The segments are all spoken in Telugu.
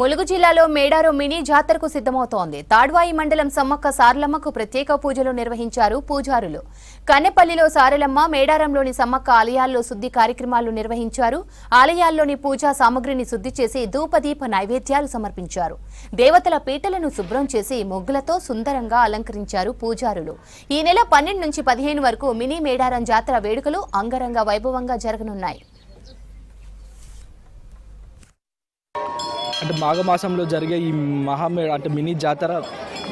ములుగు జిల్లాలో మేడారం మినీ జాతరకు సిద్ధమవుతోంది. తాడ్వాయి మండలం సమ్మక్క సారలమ్మకు ప్రత్యేక పూజలు నిర్వహించారు పూజారులు. కన్నెపల్లిలో సారలమ్మ, మేడారంలోని సమ్మక్క ఆలయాల్లో శుద్ధి కార్యక్రమాలు నిర్వహించారు. ఆలయాల్లోని పూజా సామగ్రిని శుద్ధి చేసి ధూపదీప నైవేద్యాలు సమర్పించారు. దేవతల పీటలను శుభ్రం చేసి ముగ్గులతో సుందరంగా అలంకరించారు పూజారులు. ఈ నెల 12 నుంచి 15 వరకు మినీ మేడారం జాతర వేడుకలు అంగరంగ వైభవంగా జరగనున్నాయి. అంటే మాఘమాసంలో జరిగే ఈ అంటే మినీ జాతర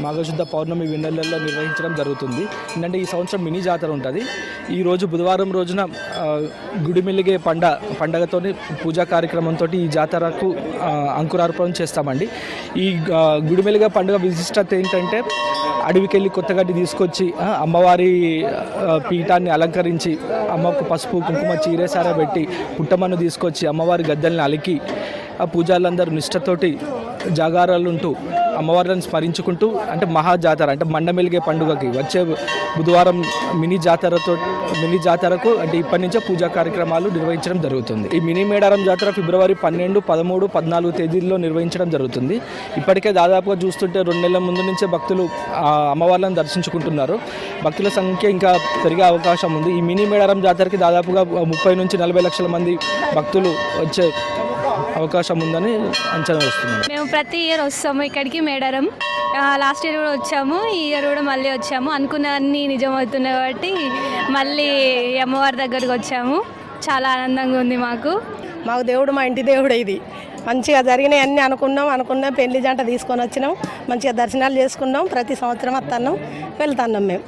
మాఘశుద్ధ పౌర్ణమి వెన్నెలలో నిర్వహించడం జరుగుతుంది. ఎందుకంటే ఈ సంవత్సరం మినీ జాతర ఉంటుంది. ఈరోజు బుధవారం రోజున గుడిమెలిగే పండగతో పూజా కార్యక్రమంతో ఈ జాతరకు అంకురార్పణ చేస్తామండి. ఈ గుడిమెలిగే పండుగ విశిష్టత ఏంటంటే అడవికెళ్ళి కొత్తగడ్డి తీసుకొచ్చి అమ్మవారి పీఠాన్ని అలంకరించి అమ్మకు పసుపు కుంకుమ చీరేసార పెట్టి పుట్టమన్ను తీసుకొచ్చి అమ్మవారి గద్దెల్ని అలికి ఆ పూజారులందరూ నిష్ఠతోటి జాగారాలుంటూ అమ్మవారిని స్మరించుకుంటూ అంటే మహాజాతర అంటే మండమెలిగే పండుగకి వచ్చే బుధవారం మినీ జాతరకు అంటే ఇప్పటి నుంచే పూజా కార్యక్రమాలు నిర్వహించడం జరుగుతుంది. ఈ మినీ మేడారం జాతర ఫిబ్రవరి 12, 13, 14 తేదీల్లో నిర్వహించడం జరుగుతుంది. ఇప్పటికే దాదాపుగా చూస్తుంటే 2 నెలల ముందు నుంచే భక్తులు అమ్మవార్లను దర్శించుకుంటున్నారు. భక్తుల సంఖ్య ఇంకా పెరిగే అవకాశం ఉంది. ఈ మినీ మేడారం జాతరకి దాదాపుగా 30 నుంచి 40 లక్షల మంది భక్తులు వచ్చే అవకాశం ఉందని అంచనా వస్తుంది. మేము ప్రతి ఇయర్ వస్తాము ఇక్కడికి మేడారం. లాస్ట్ ఇయర్ కూడా వచ్చాము, ఈ ఇయర్ కూడా మళ్ళీ వచ్చాము. అనుకున్నవన్నీ నిజమవుతున్నాయి కాబట్టి మళ్ళీ అమ్మవారి దగ్గరకు వచ్చాము. చాలా ఆనందంగా ఉంది మాకు దేవుడు, మా ఇంటి దేవుడు. ఇది మంచిగా జరిగినాయి అన్నీ అనుకున్నాం. పెళ్లి జంట తీసుకొని వచ్చినాం, మంచిగా దర్శనాలు చేసుకున్నాం. ప్రతి సంవత్సరం వస్తున్నాం, వెళ్తున్నాం మేము.